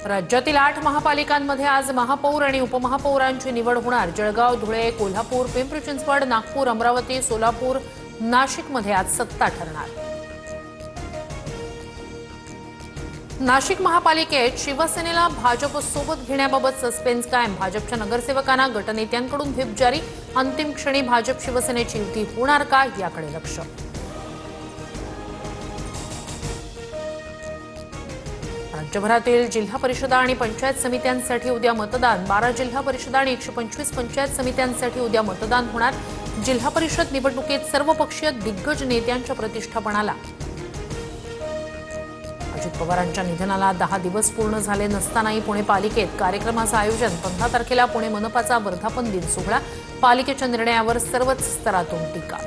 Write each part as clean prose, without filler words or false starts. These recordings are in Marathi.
राज्यातील 8 महापालिकांमध्ये आज महापौर आणि उपमहापौरांची निवड होणार। जळगाव, धुळे, कोल्हापूर, पिंपरी चिंचवड, नागपूर, अमरावती, सोलापूर, नाशिकमध्ये आज सत्ता ठरणार। नाशिक महापालिकेत शिवसेनेला भाजप सोबत घेण्याबाबत सस्पेन्स कायम। भाजपच्या नगरसेवकांना गटनेत्यांकडून व्हिप जारी। अंतिम क्षणी भाजप शिवसेनेची युती होणार का याकडे लक्ष। राज्यभरातील जिल्हा परिषदा आणि पंचायत समित्यांसाठी उद्या मतदान। 12 जिल्हा परिषदा आणि 125 पंचायत समित्यांसाठी उद्या मतदान होणार। जिल्हा परिषद निवडणुकीत सर्वपक्षीय दिग्गज नेत्यांच्या प्रतिष्ठापनाला। अजित पवारांच्या निधनाला 10 दिवस पूर्ण झाले नसतानाही पुणे पालिकेत कार्यक्रमाचं आयोजन। 15 तारखेला पुणे मनपाचा वर्धापन दिन सोहळा। पालिकेच्या निर्णयावर सर्वच स्तरातून टीका।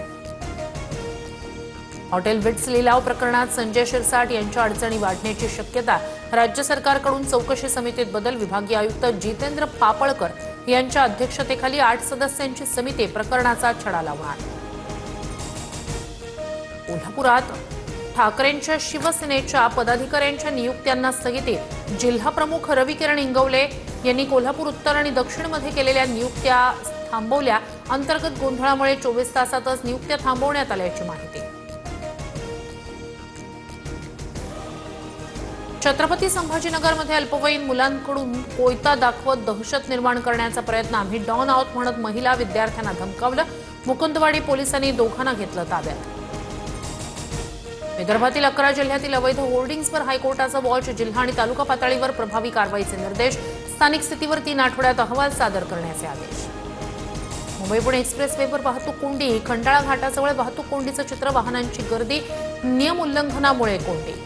हॉटेल विट्स लिलाव प्रकरणात संजय शिरसाट यांच्या अडचणी वाढण्याची शक्यता। राज्य सरकारकडून चौकशी समितीत बदल। विभागीय आयुक्त जितेंद्र पापळकर यांच्या अध्यक्षतेखाली 8 सदस्यांची समिती प्रकरणाचा छडा लावणार। कोल्हापुरात ठाकरेंच्या शिवसेनेच्या पदाधिकाऱ्यांच्या नियुक्त्यांना स्थगिती। जिल्हा प्रमुख रविकिरण इंगवले यांनी कोल्हापूर उत्तर आणि दक्षिणमध्ये केलेल्या नियुक्त्या थांबवल्या। अंतर्गत गोंधळामुळे 24 तासातच नियुक्त्या थांबवण्यात आल्याची माहिती। छत्रपती संभाजीनगरमध्ये अल्पवयीन मुलांकडून कोयता दाखवत दहशत निर्माण करण्याचा प्रयत्न। आम्ही डॉन आहोत म्हणत महिला विद्यार्थ्यांना धमकावलं। मुकुंदवाडी पोलिसांनी दोघांना घेतलं ताब्यात। विदर्भातील 11 जिल्ह्यातील अवैध होर्डिंग्सवर हायकोर्टाचा वॉच। जिल्हा आणि तालुका पातळीवर प्रभावी कारवाईचे निर्देश। स्थानिक स्थितीवर 3 आठवड्यात अहवाल सादर करण्याचे आदेश। मुंबई-पुणे एक्सप्रेसवेवर वाहतूक कोंडी। खंडाळा घाटाजवळ वाहतूक कोंडीचं चित्र। वाहनांची गर्दी, नियम उल्लंघनामुळे कोंडी।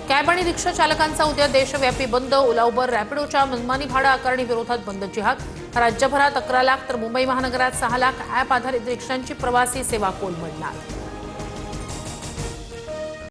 कॅब आणि रिक्षा चालकांचा उद्या देशव्यापी बंद। ओला, उबर, रॅपिडोच्या मनमानी भाडा आकारणी विरोधात बंदची हाक। राज्यभरात 11 लाख तर मुंबई महानगरात 6 लाख ॲप आधारित रिक्षांची प्रवासी सेवा कोलमडणार।